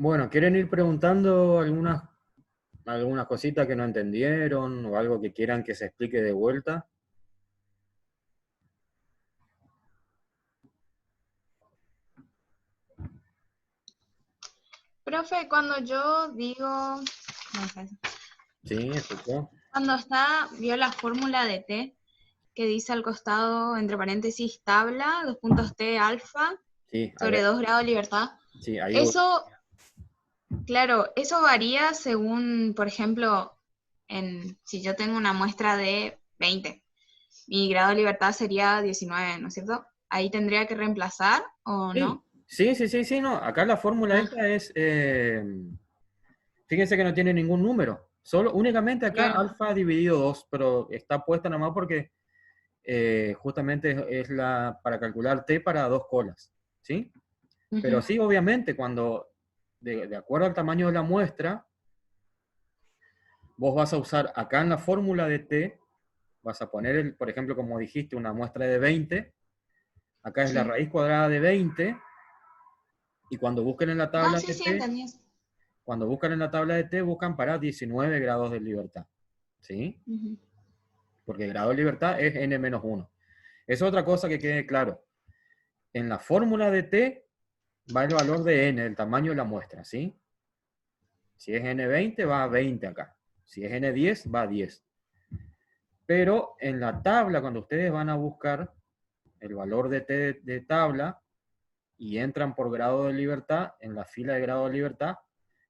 Bueno, ¿quieren ir preguntando algunas cositas que no entendieron o algo que quieran que se explique de vuelta? Profe, cuando yo digo, no sé, Sí, escuchó. cuando vio la fórmula de T, que dice al costado, entre paréntesis, tabla, 2 puntos T alfa, Sí, sobre 2 grados de libertad. sí, ahí voy. Eso, claro, eso varía según, por ejemplo, si yo tengo una muestra de 20, mi grado de libertad sería 19, ¿no es cierto? Ahí tendría que reemplazar o Sí, no. sí, sí, sí, sí, no. Acá la fórmula Ah, esta es, fíjense que no tiene ningún número. Solo, únicamente acá claro. alfa dividido 2, pero está puesta nada más porque justamente es para calcular t para dos colas, ¿sí? Pero Ujú. sí, obviamente, cuando, de acuerdo al tamaño de la muestra, vos vas a usar acá en la fórmula de t, vas a poner, por ejemplo, como dijiste, una muestra de 20, acá es la Sí. raíz cuadrada de 20, y cuando busquen en la No, tabla sí, de sí, t, entendí eso. cuando buscan en la tabla de t, buscan para 19 grados de libertad, ¿sí? Ujú. Porque el grado de libertad es n-1. Esa es otra cosa que quede claro. En la fórmula de t va el valor de n, el tamaño de la muestra, ¿sí? Si es n20, va a 20 acá. Si es n10, va a 10. Pero en la tabla, cuando ustedes van a buscar el valor de t de tabla y entran por grado de libertad, en la fila de grado de libertad,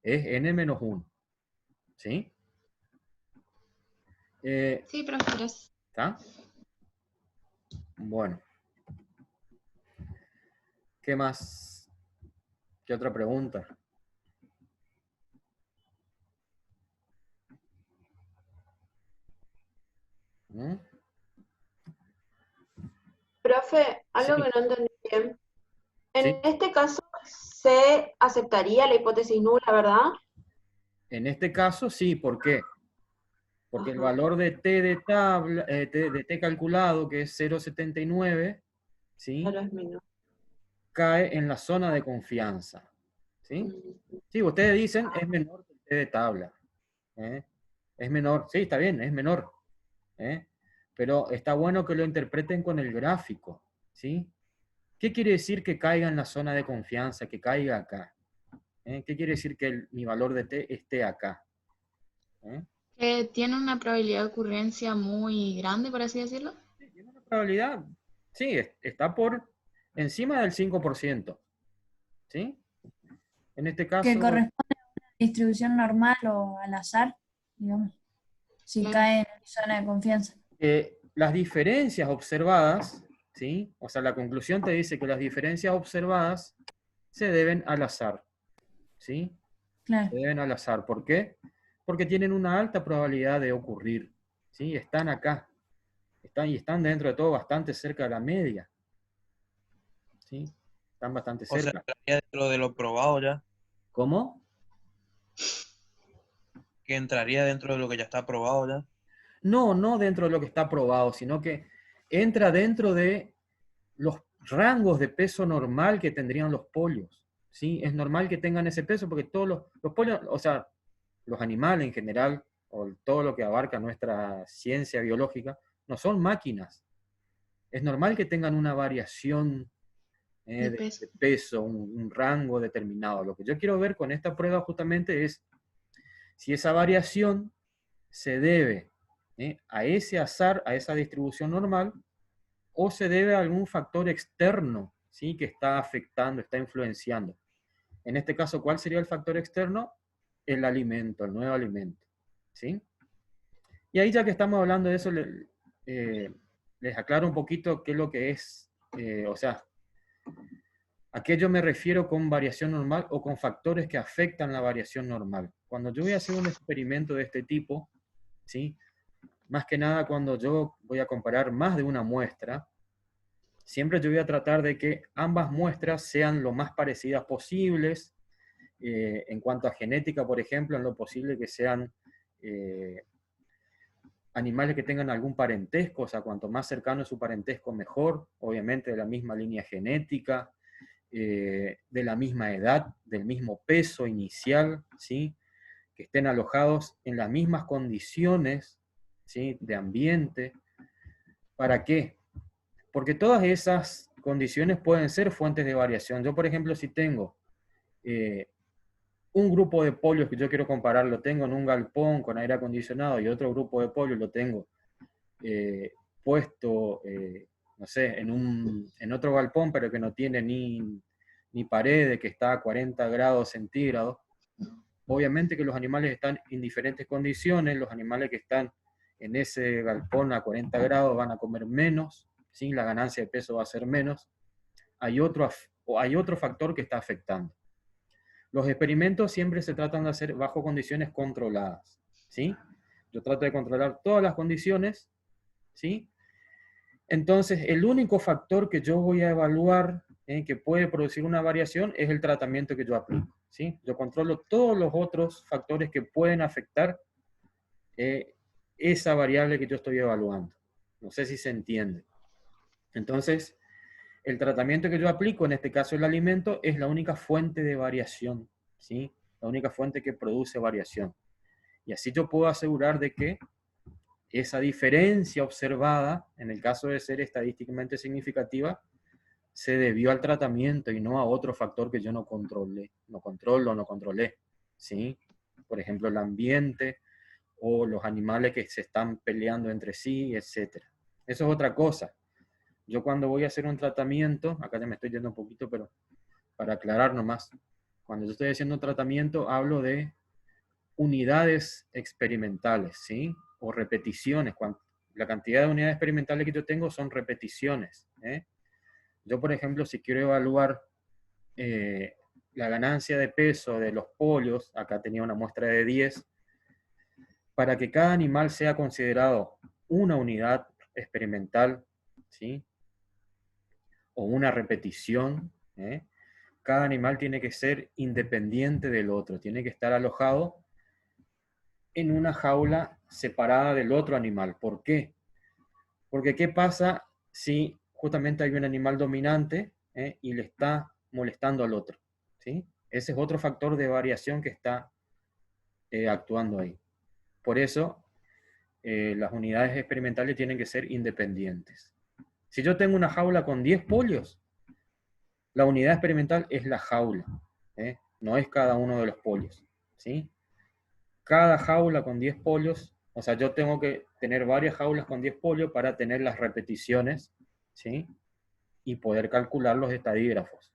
es n-1. ¿Sí? Sí, profe, gracias. ¿Está? Bueno, ¿qué más? ¿Qué otra pregunta? ¿Mm? Profe, algo que Sí, no entendí bien. En sí. este caso se aceptaría la hipótesis nula, ¿verdad? En este caso, sí. ¿Por qué? Porque el Ajá. valor de t de tabla, de t calculado, que es 0,79, ¿sí? Solo es menos. Cae en la zona de confianza. ¿Sí? Mm. Sí, ustedes dicen es menor que el t de tabla. ¿Eh? Es menor. Sí, está bien, es menor. ¿Eh? Pero está bueno que lo interpreten con el gráfico. ¿Sí? ¿Qué quiere decir que caiga en la zona de confianza, que caiga acá? ¿Qué quiere decir que mi valor de t esté acá? ¿Eh? Tiene una probabilidad de ocurrencia muy grande, por así decirlo. Sí, tiene una probabilidad, sí, está por encima del 5%. ¿Sí? En este Que caso, corresponde a una distribución normal o al azar, digamos, si Claro. cae en zona de confianza. las diferencias observadas, ¿sí? O sea, la conclusión te dice que las diferencias observadas se deben al azar. ¿Sí? Se Claro. deben al azar. ¿Por qué? Porque tienen una alta probabilidad de ocurrir. ¿Sí? Están acá. Están dentro de todo bastante cerca de la media. ¿Sí? Están bastante O sea, cerca. entraría dentro de lo probado ya, ¿Cómo? que entraría dentro de lo que ya está probado ya. No, no dentro de lo que está probado, sino que entra dentro de los rangos de peso normal que tendrían los pollos. ¿Sí? Es normal que tengan ese peso porque todos los pollos, o sea, los animales en general, o todo lo que abarca nuestra ciencia biológica, no son máquinas. Es normal que tengan una variación De de peso. peso, un rango determinado. Lo que yo quiero ver con esta prueba justamente es si esa variación se debe a ese azar, a esa distribución normal, o se debe a algún factor externo, ¿sí? Que está afectando, está influenciando. En este caso, ¿cuál sería el factor externo? El alimento, el nuevo alimento. ¿Sí? Y ahí ya que estamos hablando de eso, les aclaro un poquito qué es lo que es, o sea, a qué yo me refiero con variación normal o con factores que afectan la variación normal. Cuando yo voy a hacer un experimento de este tipo, ¿sí? Más que nada cuando yo voy a comparar más de una muestra, siempre yo voy a tratar de que ambas muestras sean lo más parecidas posibles, en cuanto a genética, por ejemplo, en lo posible que sean animales que tengan algún parentesco, o sea, cuanto más cercano es su parentesco, mejor, obviamente de la misma línea genética, de la misma edad, del mismo peso inicial, ¿sí? Que estén alojados en las mismas condiciones, ¿sí? De ambiente. ¿Para qué? Porque todas esas condiciones pueden ser fuentes de variación. Yo, por ejemplo, si tengo un grupo de pollos que yo quiero comparar, lo tengo en un galpón con aire acondicionado y otro grupo de pollos lo tengo puesto, no sé, en otro galpón, pero que no tiene ni paredes, que está a 40 grados centígrados. Obviamente que los animales están en diferentes condiciones, los animales que están en ese galpón a 40 grados van a comer menos, ¿sí? La ganancia de peso va a ser menos. Hay otro factor que está afectando. Los experimentos siempre se tratan de hacer bajo condiciones controladas, ¿sí? Yo trato de controlar todas las condiciones, ¿sí? Entonces, el único factor que yo voy a evaluar que puede producir una variación es el tratamiento que yo aplico, ¿sí? Yo controlo todos los otros factores que pueden afectar esa variable que yo estoy evaluando. No sé si se entiende. Entonces, el tratamiento que yo aplico, en este caso el alimento, es la única fuente de variación, ¿sí? La única fuente que produce variación. Y así yo puedo asegurar de que esa diferencia observada, en el caso de ser estadísticamente significativa, se debió al tratamiento y no a otro factor que yo no controlé, no controlé, ¿sí? Por ejemplo, el ambiente o los animales que se están peleando entre sí, etc. Eso es otra cosa. Yo cuando voy a hacer un tratamiento, acá ya me estoy yendo un poquito, pero para aclarar nomás, cuando yo estoy haciendo un tratamiento hablo de unidades experimentales, ¿sí? O repeticiones. La cantidad de unidades experimentales que yo tengo son repeticiones, ¿eh? Yo, por ejemplo, si quiero evaluar la ganancia de peso de los pollos, acá tenía una muestra de 10, para que cada animal sea considerado una unidad experimental, ¿sí? O una repetición, ¿eh? Cada animal tiene que ser independiente del otro, tiene que estar alojado en una jaula separada del otro animal. ¿Por qué? Porque ¿qué pasa si justamente hay un animal dominante y le está molestando al otro? ¿Sí? Ese es otro factor de variación que está actuando ahí. Por eso, las unidades experimentales tienen que ser independientes. Si yo tengo una jaula con 10 pollos, la unidad experimental es la jaula, no es cada uno de los pollos, ¿sí? Cada jaula con 10 pollos, o sea, yo tengo que tener varias jaulas con 10 pollos para tener las repeticiones, ¿sí? Y poder calcular los estadígrafos.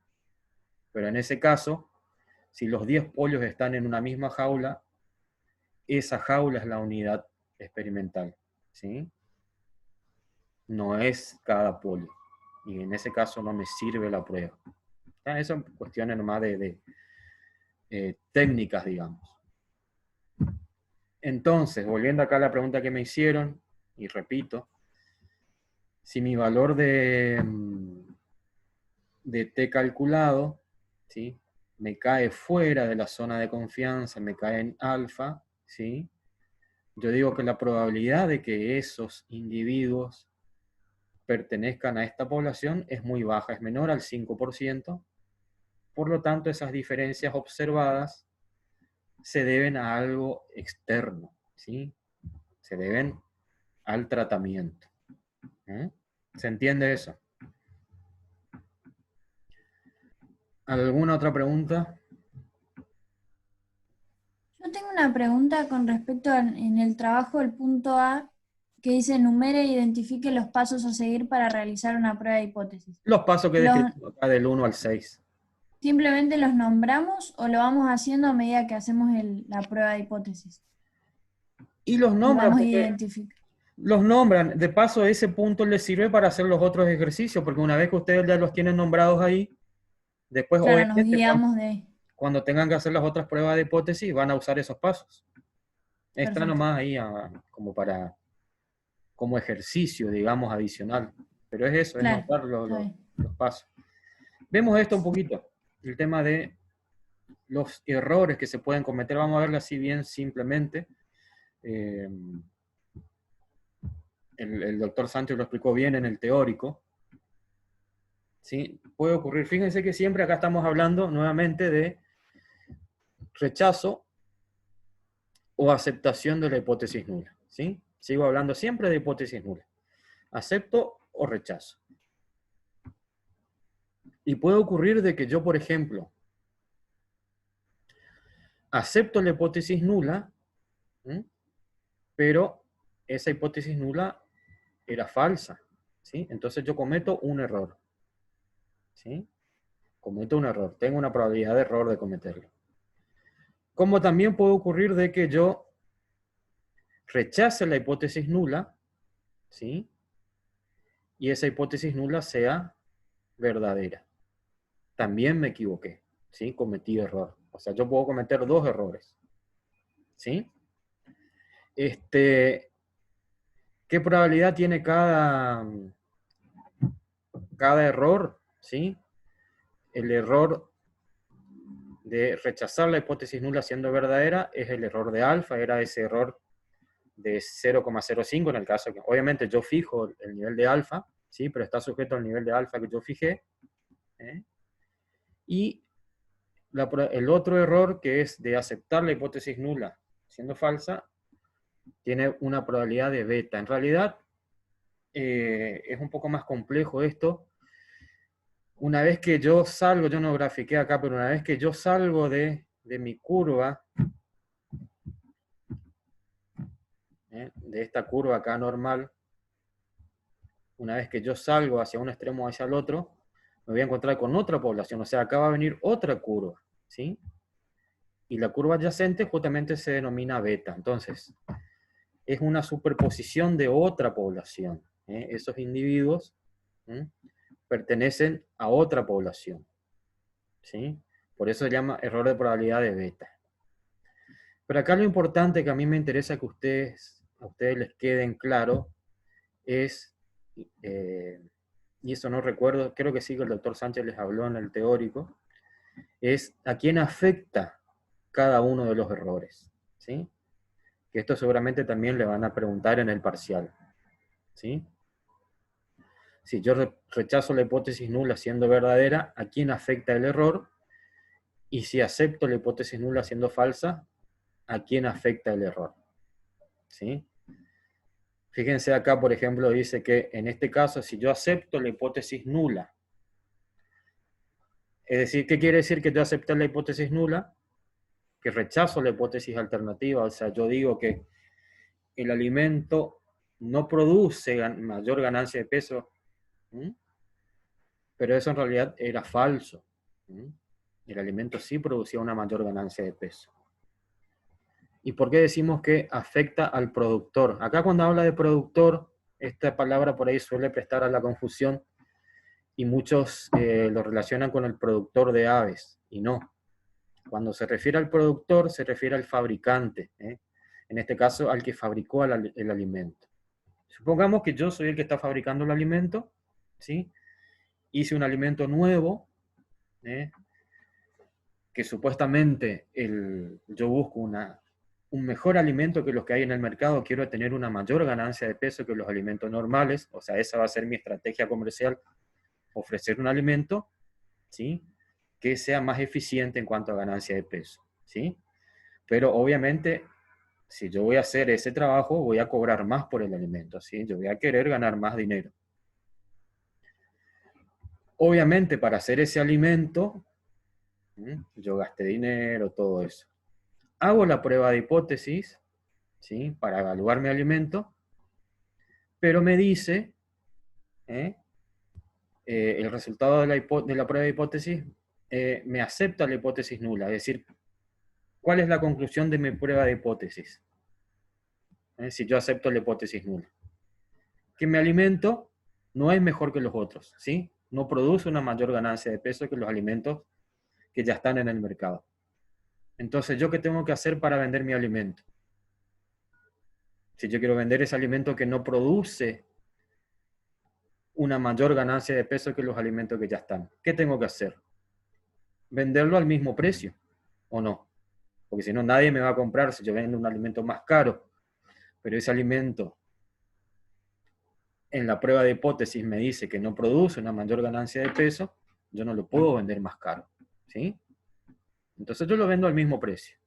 Pero en ese caso, si los 10 pollos están en una misma jaula, esa jaula es la unidad experimental, ¿sí? No es cada pollo. Y en ese caso no me sirve la prueba. Esas son cuestiones nomás de técnicas, digamos. Entonces, volviendo acá a la pregunta que me hicieron, y repito, si mi valor de T calculado, ¿sí? Me cae fuera de la zona de confianza, me cae en alfa, ¿sí? Yo digo que la probabilidad de que esos individuos pertenezcan a esta población es muy baja, es menor al 5%, por lo tanto esas diferencias observadas se deben a algo externo, ¿sí? Se deben al tratamiento. ¿Se entiende eso? ¿Alguna otra pregunta? Yo tengo una pregunta con respecto en el trabajo del punto A, que dice enumere e identifique los pasos a seguir para realizar una prueba de hipótesis. Los pasos que Los, describimos acá del 1 al 6. ¿Simplemente los nombramos o lo vamos haciendo a medida que hacemos la prueba de hipótesis? Y los Y nombran vamos a porque identificar. los nombran. De paso, ese punto les sirve para hacer los otros ejercicios, porque una vez que ustedes ya los tienen nombrados ahí, después Claro, nos obviamente guiamos de... cuando tengan que hacer las otras pruebas de hipótesis van a usar esos pasos. Está Perfecto. nomás ahí como ejercicio, digamos, adicional. Pero es eso, Claro, es nombrar está bien. los pasos. Vemos esto un poquito, el tema de los errores que se pueden cometer. Vamos a verlo así bien simplemente. El doctor Sánchez lo explicó bien en el teórico, ¿sí? Puede ocurrir. Fíjense que siempre acá estamos hablando nuevamente de rechazo o aceptación de la hipótesis nula, ¿sí? Sigo hablando siempre de hipótesis nula. Acepto o rechazo. Y puede ocurrir de que yo, por ejemplo, acepto la hipótesis nula, ¿sí? Pero esa hipótesis nula era falsa, ¿sí? Entonces yo cometo un error, ¿sí? Cometo un error, tengo una probabilidad de error de cometerlo. Como también puede ocurrir de que yo rechace la hipótesis nula, ¿sí? Y esa hipótesis nula sea verdadera. También me equivoqué, ¿sí? Cometí error. O sea, yo puedo cometer dos errores, ¿sí? ¿Qué probabilidad tiene cada error? ¿Sí? El error de rechazar la hipótesis nula siendo verdadera es el error de alfa, era ese error de 0,05 en el caso que, obviamente yo fijo el nivel de alfa, ¿sí? Pero está sujeto al nivel de alfa que yo fijé. Y el otro error, que es de aceptar la hipótesis nula siendo falsa, tiene una probabilidad de beta. En realidad, es un poco más complejo esto. Una vez que yo salgo, yo no grafiqué acá, pero una vez que yo salgo de mi curva, de esta curva acá normal, una vez que yo salgo hacia un extremo o hacia el otro, me voy a encontrar con otra población. O sea, acá va a venir otra curva, ¿sí? Y la curva adyacente justamente se denomina beta. Entonces, es una superposición de otra población. Esos individuos pertenecen a otra población, ¿sí? Por eso se llama error de probabilidad de beta. Pero acá lo importante que a mí me interesa que a ustedes les queden claro es, y eso no recuerdo, creo que sí que el doctor Sánchez les habló en el teórico, es a quién afecta cada uno de los errores, ¿sí? Que esto seguramente también le van a preguntar en el parcial, ¿sí? Si yo rechazo la hipótesis nula siendo verdadera, ¿a quién afecta el error? Y si acepto la hipótesis nula siendo falsa, ¿a quién afecta el error? ¿Sí? Fíjense acá, por ejemplo, dice que en este caso, si yo acepto la hipótesis nula, es decir, ¿qué quiere decir que yo acepté la hipótesis nula? Que rechazo la hipótesis alternativa, o sea, yo digo que el alimento no produce mayor ganancia de peso, pero eso en realidad era falso. El alimento sí producía una mayor ganancia de peso. ¿Y por qué decimos que afecta al productor? Acá cuando habla de productor, esta palabra por ahí suele prestar a la confusión y muchos lo relacionan con el productor de aves, y no. Cuando se refiere al productor, se refiere al fabricante, en este caso al que fabricó el alimento. Supongamos que yo soy el que está fabricando el alimento, ¿sí? Hice un alimento nuevo, que supuestamente yo busco un mejor alimento que los que hay en el mercado, quiero tener una mayor ganancia de peso que los alimentos normales, o sea, esa va a ser mi estrategia comercial, ofrecer un alimento, ¿sí? Que sea más eficiente en cuanto a ganancia de peso, ¿sí? Pero obviamente, si yo voy a hacer ese trabajo, voy a cobrar más por el alimento, ¿sí? Yo voy a querer ganar más dinero. Obviamente, para hacer ese alimento, yo gasté dinero, todo eso. Hago la prueba de hipótesis, ¿sí? Para evaluar mi alimento, pero me dice, el resultado de la prueba de hipótesis me acepta la hipótesis nula, es decir, ¿cuál es la conclusión de mi prueba de hipótesis? Si yo acepto la hipótesis nula. Que mi alimento no es mejor que los otros, ¿sí? No produce una mayor ganancia de peso que los alimentos que ya están en el mercado. Entonces, ¿yo qué tengo que hacer para vender mi alimento? Si yo quiero vender ese alimento que no produce una mayor ganancia de peso que los alimentos que ya están, ¿qué tengo que hacer? ¿Venderlo al mismo precio o no? Porque si no, nadie me va a comprar si yo vendo un alimento más caro, pero ese alimento en la prueba de hipótesis me dice que no produce una mayor ganancia de peso, yo no lo puedo vender más caro, ¿sí? Entonces yo lo vendo al mismo precio.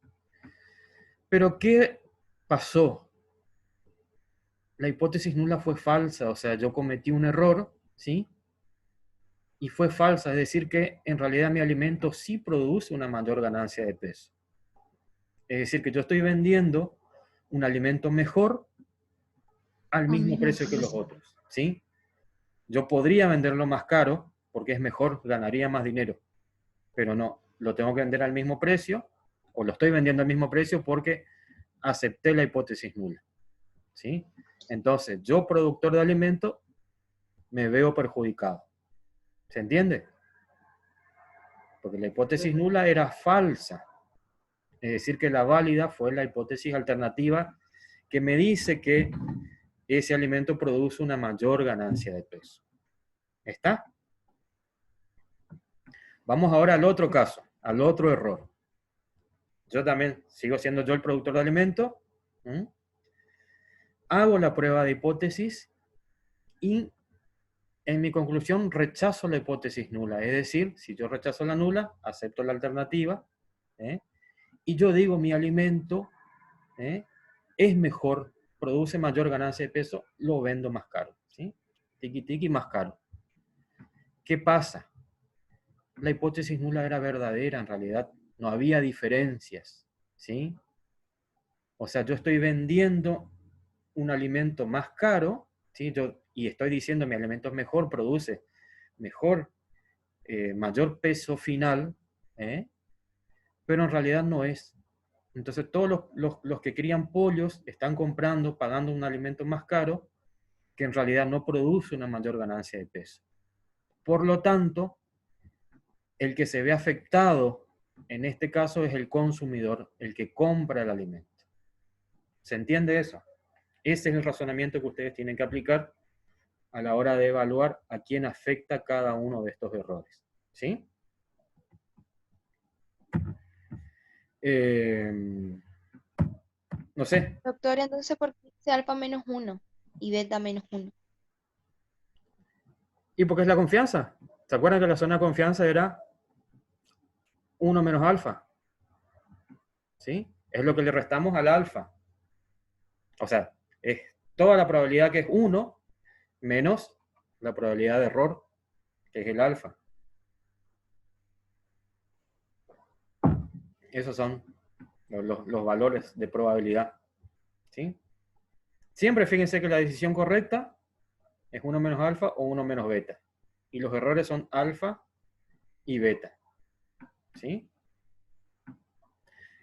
Pero ¿qué pasó? La hipótesis nula fue falsa, o sea, yo cometí un error, ¿sí? Y fue falsa, es decir, que en realidad mi alimento sí produce una mayor ganancia de peso. Es decir, que yo estoy vendiendo un alimento mejor al mismo precio que los otros, ¿sí? Yo podría venderlo más caro porque es mejor, ganaría más dinero, pero no, lo tengo que vender al mismo precio, o lo estoy vendiendo al mismo precio porque acepté la hipótesis nula, ¿sí? Entonces, yo, productor de alimento, me veo perjudicado. ¿Se entiende? Porque la hipótesis nula era falsa. Es decir, que la válida fue la hipótesis alternativa que me dice que ese alimento produce una mayor ganancia de peso. ¿Está? Vamos ahora al otro caso, al otro error. Yo también sigo siendo yo el productor de alimento. Hago la prueba de hipótesis y en mi conclusión rechazo la hipótesis nula. Es decir, si yo rechazo la nula, acepto la alternativa. Y yo digo mi alimento es mejor, produce mayor ganancia de peso, lo vendo más caro. ¿Sí? Tiki tiki más caro. ¿Qué pasa? La hipótesis nula era verdadera en realidad. No había diferencias. ¿Sí? O sea, yo estoy vendiendo un alimento más caro, ¿sí? Y estoy diciendo mi alimento es mejor, produce mejor, mayor peso final, pero en realidad no es. Entonces todos los que crían pollos están comprando, pagando un alimento más caro, que en realidad no produce una mayor ganancia de peso. Por lo tanto, el que se ve afectado en este caso es el consumidor, el que compra el alimento. ¿Se entiende eso? Ese es el razonamiento que ustedes tienen que aplicar a la hora de evaluar a quién afecta cada uno de estos errores. ¿Sí? No sé. Doctor, entonces, ¿por qué dice alfa menos 1 y beta menos 1? ¿Y por qué es la confianza? ¿Se acuerdan que la zona de confianza era 1 menos alfa? ¿Sí? Es lo que le restamos al alfa. O sea, es toda la probabilidad que es 1 menos la probabilidad de error, que es el alfa. Esos son los valores de probabilidad. ¿Sí? Siempre fíjense que la decisión correcta es 1 menos alfa o 1 menos beta. Y los errores son alfa y beta. ¿Sí?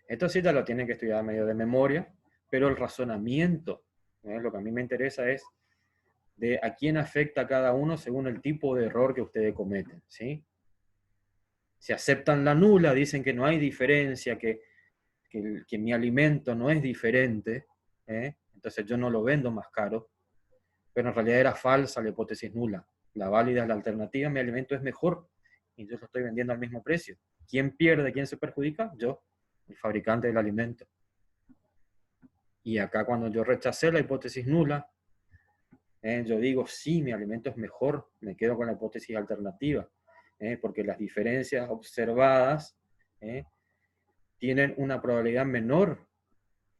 Esto sí ya lo tienen que estudiar medio de memoria, pero el razonamiento, lo que a mí me interesa es de a quién afecta a cada uno según el tipo de error que ustedes cometen. ¿Sí? Si aceptan la nula, dicen que no hay diferencia, que mi alimento no es diferente, entonces yo no lo vendo más caro, pero en realidad era falsa la hipótesis nula. La válida es la alternativa, mi alimento es mejor y yo lo estoy vendiendo al mismo precio. ¿Quién pierde, quién se perjudica? Yo, el fabricante del alimento. Y acá cuando yo rechacé la hipótesis nula, yo digo, sí, mi alimento es mejor, me quedo con la hipótesis alternativa, porque las diferencias observadas tienen una probabilidad menor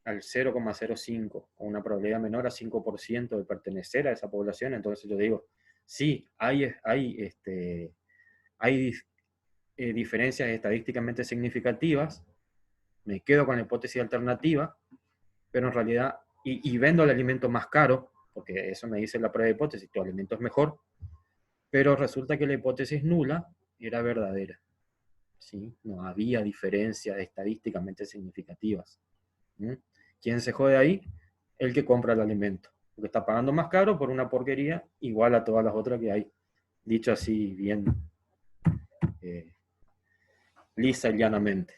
al 0,05 o una probabilidad menor a 5% de pertenecer a esa población. Entonces yo digo, sí, hay diferencias estadísticamente significativas, me quedo con la hipótesis alternativa, pero en realidad, y vendo el alimento más caro, porque eso me dice la prueba de hipótesis, tu alimento es mejor, pero resulta que la hipótesis nula era verdadera. ¿Sí? No había diferencias estadísticamente significativas. ¿Quién se jode ahí? El que compra el alimento, porque está pagando más caro por una porquería igual a todas las otras que hay. Dicho así bien lisa y llanamente.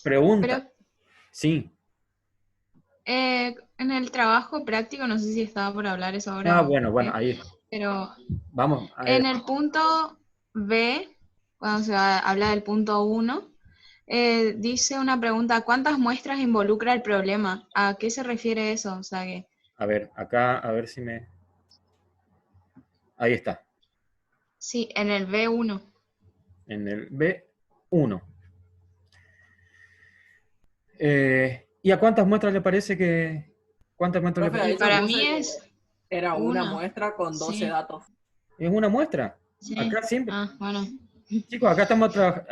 Pregunta. Pero, sí. en el trabajo práctico, no sé si estaba por hablar eso ahora. Bueno, ahí. Pero vamos. En el punto B, cuando se habla del punto 1, Dice una pregunta, ¿cuántas muestras involucra el problema? ¿A qué se refiere eso? O sea que, A ver, acá, a ver si me... Ahí está, sí, en el B1. en el B1. ¿Y a cuántas muestras le parece que... ¿Cuántas muestras le Profe, parece? ahí Para se mí puso que es era una una. muestra con 12 Sí. datos. ¿Es una muestra? Sí. Acá siempre... Ah, bueno. Chicos, acá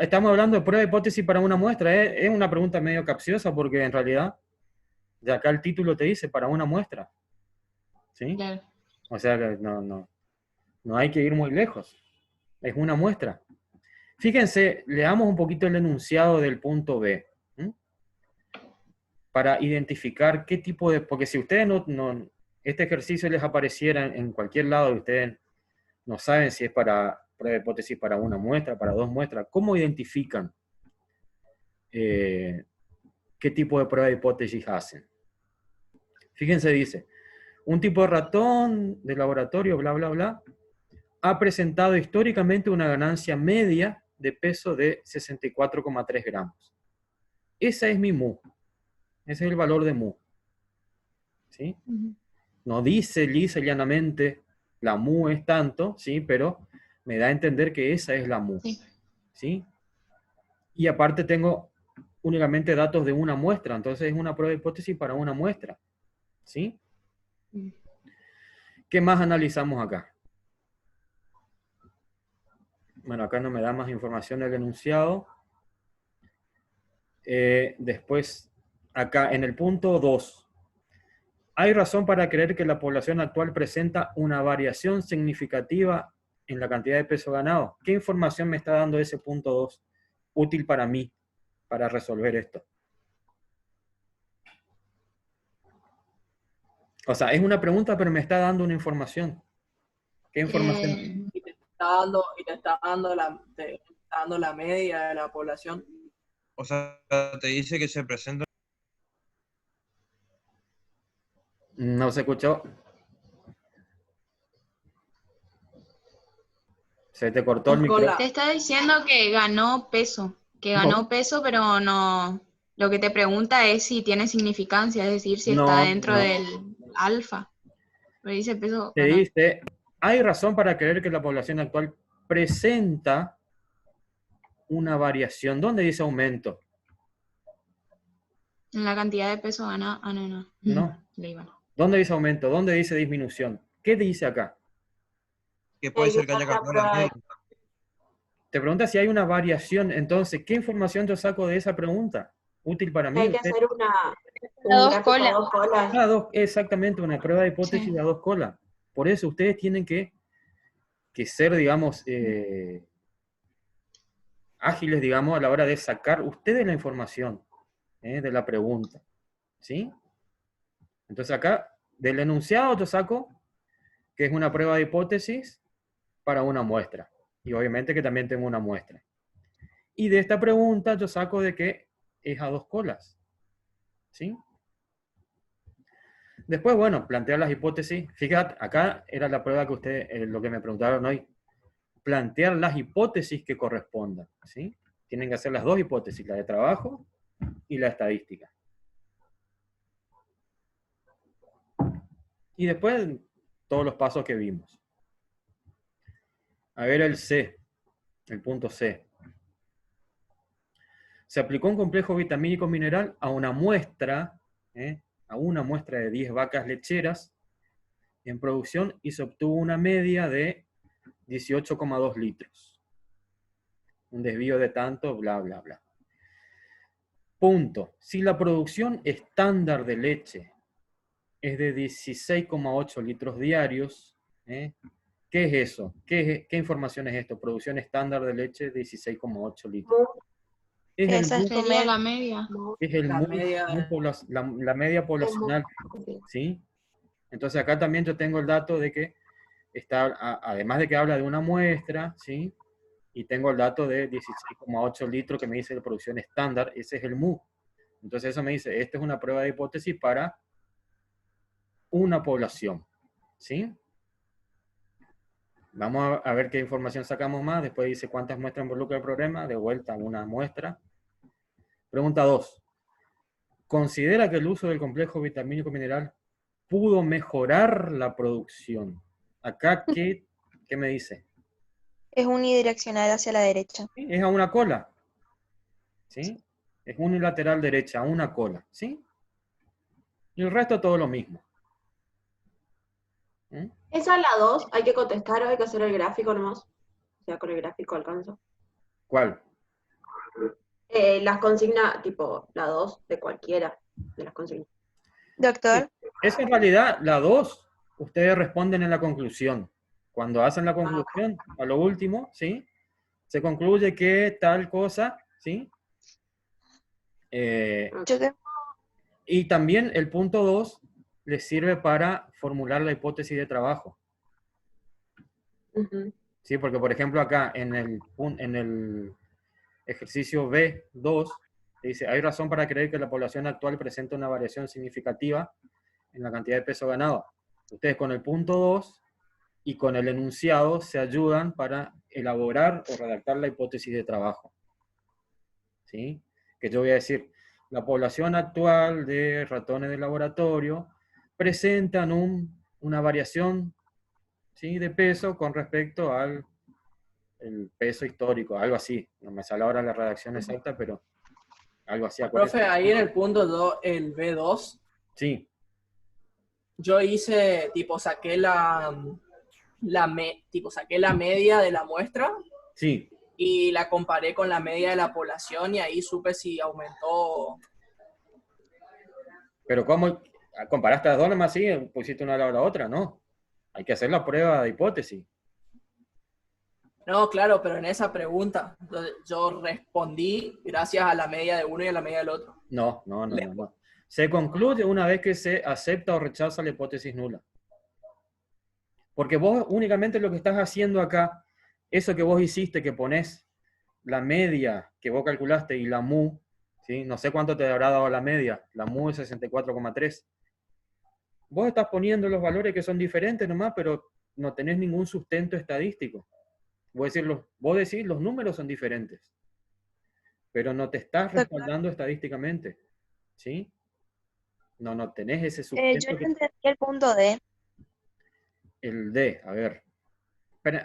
estamos hablando de prueba de hipótesis para una muestra. Es una pregunta medio capciosa porque en realidad, de acá el título te dice para una muestra. ¿Sí? Claro. O sea que no hay que ir muy lejos. Es una muestra. Fíjense, leamos un poquito el enunciado del punto B. Para identificar qué tipo de... Porque si ustedes este ejercicio les apareciera en cualquier lado y ustedes no saben si es para prueba de hipótesis para una muestra, para dos muestras, ¿cómo identifican qué tipo de prueba de hipótesis hacen? Fíjense, dice, un tipo de ratón de laboratorio, bla, bla, bla, ha presentado históricamente una ganancia media de peso de 64,3 gramos. Esa es mi mu. Ese es el valor de mu. ¿Sí? No dice lisa y llanamente la mu es tanto, ¿sí? Pero me da a entender que esa es la mu. Sí. ¿Sí? Y aparte tengo únicamente datos de una muestra, entonces es una prueba de hipótesis para una muestra. ¿Sí? ¿Qué más analizamos acá? Bueno, acá no me da más información del enunciado. Después, acá en el punto 2. Hay razón para creer que la población actual presenta una variación significativa en la cantidad de peso ganado. ¿Qué información me está dando ese punto 2 útil para mí, para resolver esto? O sea, es una pregunta, pero me está dando una información. ¿Qué información? Y te está dando la media de la población. O sea, te dice que se presenta. No se escuchó. Se te cortó el Con micrófono. Te está diciendo que ganó peso, No, pero no. Lo que te pregunta es si tiene significancia, es decir, si está no, dentro no. del alfa. Me dice peso Te ganado. dice, hay razón para creer que la población actual presenta una variación. ¿Dónde dice aumento? En la cantidad de peso ganado. Ah, no, no. No. Leí mal. ¿Dónde dice aumento? ¿Dónde dice disminución? ¿Qué dice acá? Que puede ser que haya la cambiado la prueba de- media. Te pregunta si hay una variación. Entonces, ¿qué información yo saco de esa pregunta? Útil para mí. Hay que hacer un dos gráfico a colas. 2 colas. Exactamente, una prueba de hipótesis Sí. de a dos colas. Por eso ustedes tienen que ser, digamos, ágiles, digamos, a la hora de sacar ustedes la información de la pregunta. ¿Sí? Entonces acá, del enunciado yo saco que es una prueba de hipótesis para una muestra. Y obviamente que también tengo una muestra. Y de esta pregunta yo saco de que es a dos colas. ¿Sí? Después, bueno, plantear las hipótesis. Fíjate, acá era la prueba que ustedes, lo que me preguntaron hoy. Plantear las hipótesis que correspondan. ¿Sí? Tienen que hacer las dos hipótesis, la de trabajo y la estadística. Y después, todos los pasos que vimos. A ver el C, el punto C. Se aplicó un complejo vitamínico mineral a una muestra de 10 vacas lecheras en producción y se obtuvo una media de 18,2 litros. Un desvío de tanto, bla, bla, bla. Punto. Si la producción estándar de leche es de 16,8 litros diarios, ¿qué es eso? ¿Qué información es esto? Producción estándar de leche de 16,8 litros. Es el Esa mu- sería Sería la media. es el La mu- media. la media poblacional, ¿sí? Entonces acá también yo tengo el dato de que está, además de que habla de una muestra, ¿sí? Y tengo el dato de 16,8 litros que me dice de producción estándar, ese es el mu. Entonces eso me dice, esta es una prueba de hipótesis para una población, ¿sí? Vamos a ver qué información sacamos más, después dice cuántas muestras involucra el problema, de vuelta una muestra. Pregunta 2. ¿Considera que el uso del complejo vitamínico mineral pudo mejorar la producción? Acá, ¿qué me dice? Es unidireccional hacia la derecha. ¿Sí? Es a una cola. ¿Sí? Es unilateral derecha, a una cola. ¿Sí? Y el resto todo lo mismo. ¿Mm? Esa es la 2, hay que contestar o hay que hacer el gráfico nomás. O sea, con el gráfico alcanza. ¿Cuál? Las consignas, tipo la 2 de cualquiera de las consignas. Doctor, Es en realidad la 2, ustedes responden en la conclusión. Cuando hacen la conclusión, a lo último, ¿sí? Se concluye que tal cosa, ¿sí? yo tengo, Y también el punto 2 les sirve para formular la hipótesis de trabajo. Ujú. ¿Sí? Porque, por ejemplo, acá en el ejercicio B2, dice, hay razón para creer que la población actual presenta una variación significativa en la cantidad de peso ganado. Ustedes con el punto 2 y con el enunciado se ayudan para elaborar o redactar la hipótesis de trabajo. ¿Sí? Que yo voy a decir, la población actual de ratones de laboratorio presentan una variación, ¿sí?, de peso con respecto al el peso histórico, algo así. No me sale ahora la redacción exacta, pero algo así. Profe, ahí en el punto 2, el B2, Sí, yo hice, tipo, saqué saqué la media de la muestra sí. y la comparé con la media de la población y ahí supe si aumentó. Pero ¿cómo comparaste las dos nomás así? ¿Pusiste una a la otra? No. Hay que hacer la prueba de hipótesis. No, claro, pero en esa pregunta yo respondí gracias a la media de uno y a la media del otro. No. Se concluye una vez que se acepta o rechaza la hipótesis nula. Porque vos únicamente lo que estás haciendo acá, eso que vos hiciste, que pones la media que vos calculaste y la mu, ¿sí? No sé cuánto te habrá dado la media, la mu es 64,3. Vos estás poniendo los valores que son diferentes nomás, pero no tenés ningún sustento estadístico. Vos decís los números son diferentes, pero no te estás doctor, respaldando estadísticamente, ¿sí? No tenés ese yo sustento. no entendí el punto D. El D, a ver.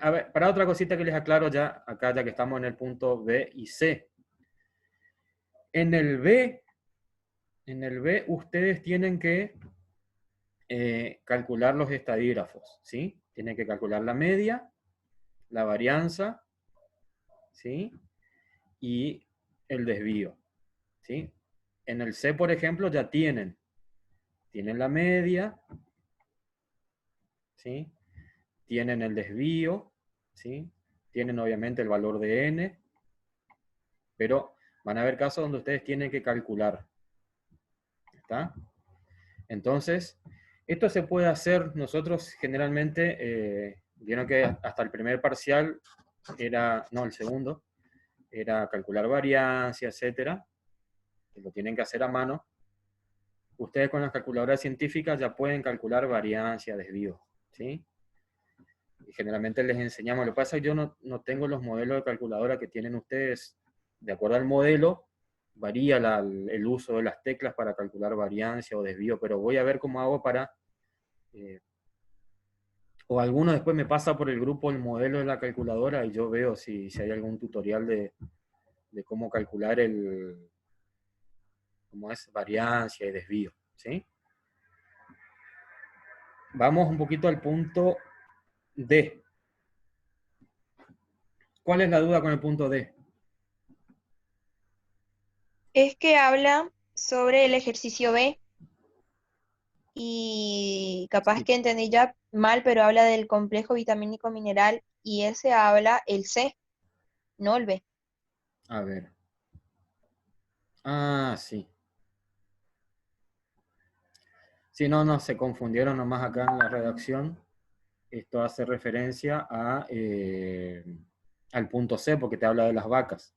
A ver, para otra cosita que les aclaro ya, acá ya que estamos en el punto B y C. En el B ustedes tienen que calcular los estadígrafos, ¿sí? Tienen que calcular la media, la varianza, ¿sí? Y el desvío, ¿sí? En el C, por ejemplo, ya tienen la media, ¿sí? Tienen el desvío, ¿sí? Tienen obviamente el valor de n, pero van a haber casos donde ustedes tienen que calcular. ¿Está? Entonces, esto se puede hacer, nosotros generalmente, vieron que hasta el primer parcial el segundo, era calcular variancia, etcétera, que lo tienen que hacer a mano. Ustedes con las calculadoras científicas ya pueden calcular variancia, desvío, ¿sí? Y generalmente les enseñamos. Lo que pasa es que yo no tengo los modelos de calculadora que tienen ustedes. De acuerdo al modelo, varía el uso de las teclas para calcular variancia o desvío, pero voy a ver cómo hago para... o alguno después me pasa por el grupo el modelo de la calculadora y yo veo si hay algún tutorial de cómo calcular cómo es variancia y desvío, ¿sí? Vamos un poquito al punto D. ¿Cuál es la duda con el punto D? Es que habla sobre el ejercicio B y capaz Sí. que entendí ya mal, pero habla del complejo vitamínico mineral y ese habla el C, no el B. A ver. Ah, sí. Sí, no, se confundieron nomás acá en la redacción. Esto hace referencia al punto C, porque te habla de las vacas.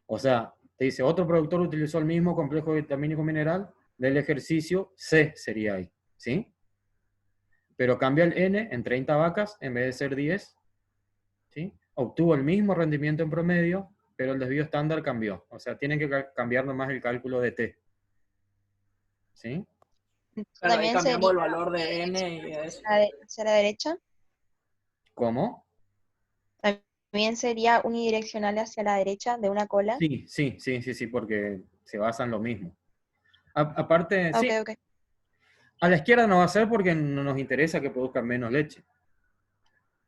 O sea, te dice, otro productor utilizó el mismo complejo vitamínico mineral del ejercicio, C sería ahí, ¿sí? Pero cambia el N en 30 vacas en vez de ser 10, ¿sí? Obtuvo el mismo rendimiento en promedio, pero el desvío estándar cambió. O sea, tienen que cambiar nomás el cálculo de T. ¿Sí? Claro, ahí También cambiamos el sería valor de n y de eso. hacia la derecha. ¿Cómo? También sería unidireccional hacia la derecha de una cola. Sí, porque se basa en lo mismo. Aparte, Ok, sí, ok. a la izquierda no va a ser porque no nos interesa que produzcan menos leche.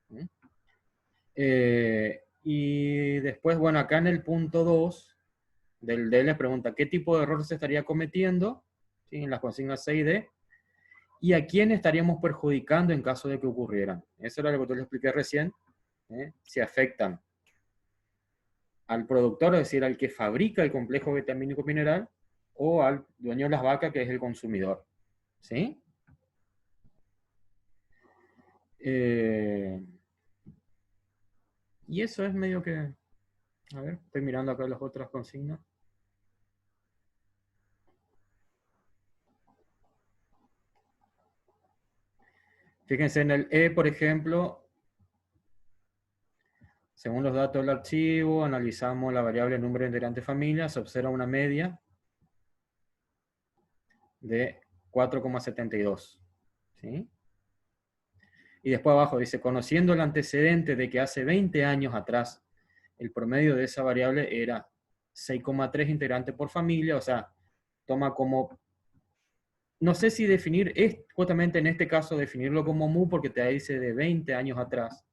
¿Mm? Y después, bueno, acá en el punto 2 del D les pregunta qué tipo de error se estaría cometiendo, ¿sí? En las consignas C y D, y a quién estaríamos perjudicando en caso de que ocurrieran. Eso era lo que yo les expliqué recién. Si afectan al productor, es decir, al que fabrica el complejo vitamínico mineral, o al dueño de las vacas, que es el consumidor. ¿Sí? Y eso es medio que... A ver, estoy mirando acá las otras consignas. Fíjense en el E, por ejemplo, según los datos del archivo, analizamos la variable número de integrantes familia, se observa una media de 4,72. ¿Sí? Y después abajo dice, conociendo el antecedente de que hace 20 años atrás el promedio de esa variable era 6,3 integrantes por familia, o sea, toma como... No sé si definir, justamente en este caso, definirlo como mu, porque te dice de 20 años atrás,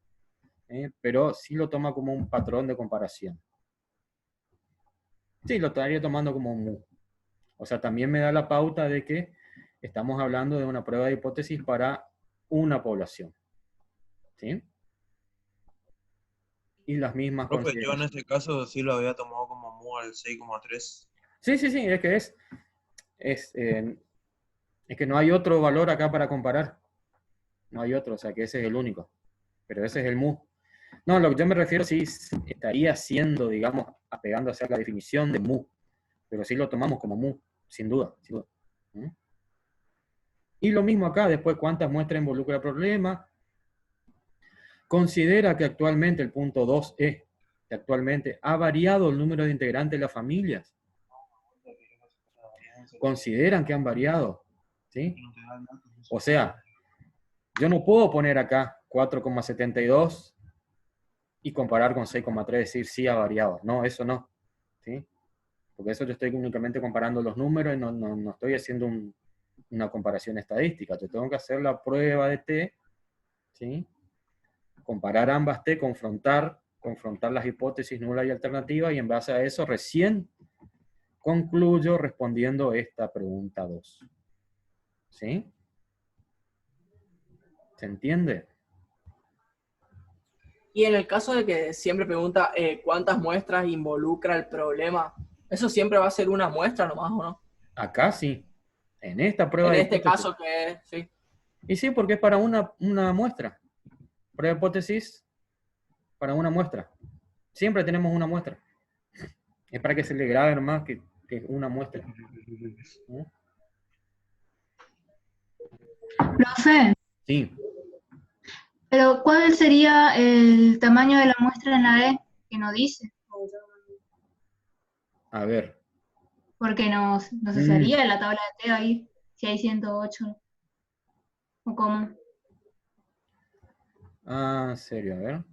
pero sí lo toma como un patrón de comparación. Sí, lo estaría tomando como mu. O sea, también me da la pauta de que estamos hablando de una prueba de hipótesis para una población. ¿Sí? Y las mismas Profe, yo en consideraciones. este caso sí lo había tomado como mu al 6,3. Sí, es que es que no hay otro valor acá para comparar. No hay otro, o sea que ese es el único. Pero ese es el mu. No, lo que yo me refiero sí estaría siendo, digamos, apegándose a la definición de mu. Pero sí lo tomamos como mu, sin duda. Sin duda. ¿Mm? Y lo mismo acá, después, ¿cuántas muestras involucra el problema? Considera que actualmente, el punto 2 es que actualmente ha variado el número de integrantes de las familias. Consideran que han variado. ¿Sí? O sea, yo no puedo poner acá 4,72 y comparar con 6,3, decir sí ha variado. No, eso no. ¿Sí? Porque eso yo estoy únicamente comparando los números y no estoy haciendo una comparación estadística. Yo tengo que hacer la prueba de T, ¿sí? Comparar ambas T, confrontar las hipótesis nula y alternativa, y en base a eso recién concluyo respondiendo esta pregunta 2. ¿Sí? ¿Se entiende? Y en el caso de que siempre pregunta cuántas muestras involucra el problema, eso siempre va a ser una muestra nomás, ¿o no? Acá sí. En esta prueba En de este hipótesis. caso que es, sí. Y sí, porque es para una muestra. Prueba de hipótesis para una muestra. Siempre tenemos una muestra. Es para que se le grabe nomás que es una muestra. ¿No? Profe, Sí. pero ¿cuál sería el tamaño de la muestra en la D que no dice? A ver. Porque nos usaría la tabla de T ahí, si hay 108. ¿O cómo? Ah, en serio, a ver.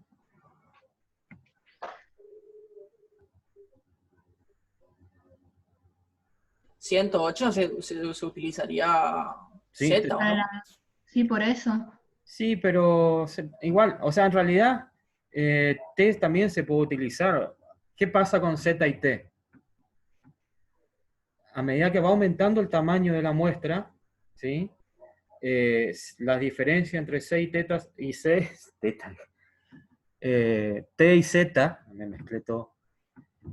¿108 se utilizaría Sí, Z, ¿o no? Sí, por eso. Sí, pero igual, o sea, en realidad T también se puede utilizar. ¿Qué pasa con Z y T? A medida que va aumentando el tamaño de la muestra, ¿sí? La diferencia entre C y tetas y C, T y Z, me mezclé todo,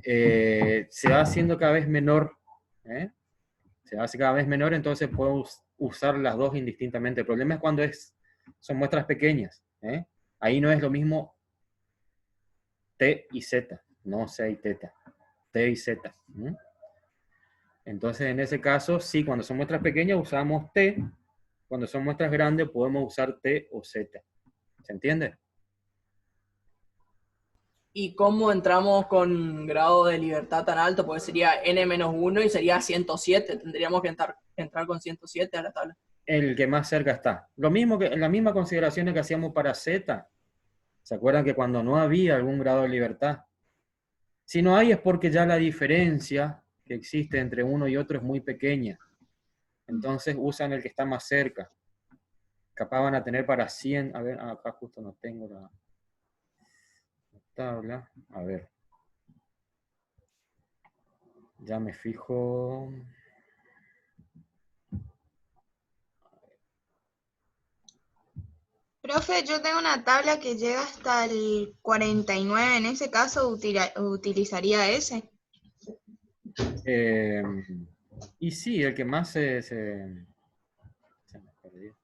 se va haciendo cada vez menor, se hace cada vez menor, entonces puedo usar las dos indistintamente. El problema es cuando son muestras pequeñas, ahí no es lo mismo T y Z, no C y teta, T y Z. Entonces, en ese caso, sí, cuando son muestras pequeñas usamos T, cuando son muestras grandes podemos usar T o Z. ¿Se entiende? ¿Y cómo entramos con grado de libertad tan alto? Porque sería n-1 y sería 107. Tendríamos que entrar con 107 a la tabla. El que más cerca está. Lo mismo que las mismas consideraciones que hacíamos para Z. ¿Se acuerdan que cuando no había algún grado de libertad? Si no hay es porque ya la diferencia que existe entre uno y otro es muy pequeña. Entonces usan el que está más cerca. Capaz van a tener para 100. A ver, acá justo no tengo la tabla. A ver. Ya me fijo. Profe, yo tengo una tabla que llega hasta el 49. En ese caso, utilizaría ese. Y sí, el que más se me perdió.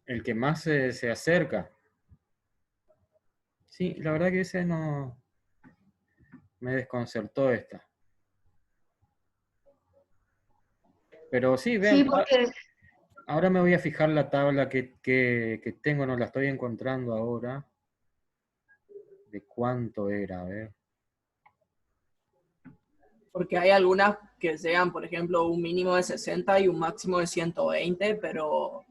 El que más se acerca. Sí, la verdad que ese no me desconcertó esta. Pero sí, Sí, vean, porque ahora me voy a fijar la tabla que tengo, no la estoy encontrando ahora. ¿De cuánto era? A ver. Porque hay algunas que sean, por ejemplo, un mínimo de 60 y un máximo de 120, pero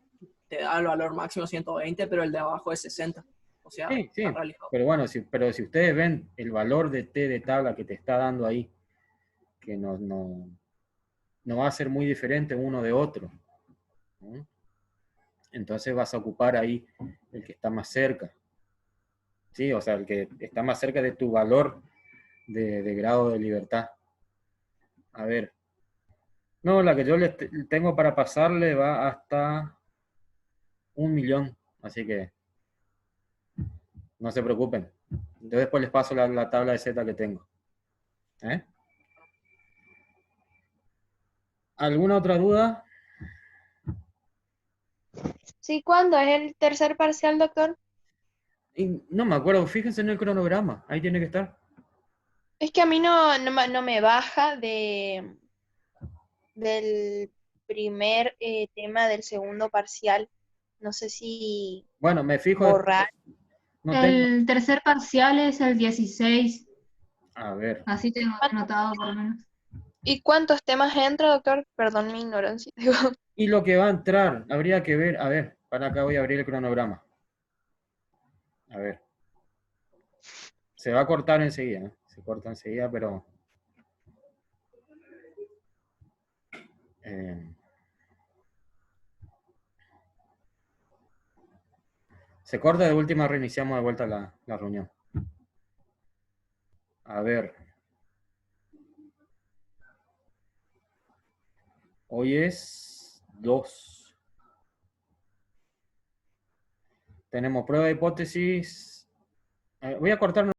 te da el valor máximo 120, pero el de abajo es 60. O sea, Sí, sí. está realizado. Pero bueno, pero si ustedes ven el valor de T de tabla que te está dando ahí, que no va a ser muy diferente uno de otro, ¿no? Entonces vas a ocupar ahí el que está más cerca. ¿Sí? O sea, el que está más cerca de tu valor de grado de libertad. A ver. No, la que yo tengo para pasarle va hasta 1.000.000. Así que no se preocupen. Yo después les paso la tabla de Z que tengo. ¿Eh? ¿Alguna otra duda? Sí, ¿cuándo es el tercer parcial, doctor? Y no me acuerdo, fíjense en el cronograma. Ahí tiene que estar. Es que a mí no me baja del primer tema del segundo parcial. No sé si Bueno, me fijo después. borrar. No tengo. el tercer parcial es el 16. A ver. Así tengo anotado por lo menos. ¿Y cuántos temas entra, doctor? Perdón mi ignorancia. Digo, Y lo que va a entrar, habría que ver. A ver, para acá voy a abrir el cronograma. A ver. Se va a cortar enseguida, ¿eh? Se corta enseguida, pero... se corta, de última reiniciamos de vuelta la reunión. A ver. Hoy es 2. Tenemos prueba de hipótesis. Voy a cortar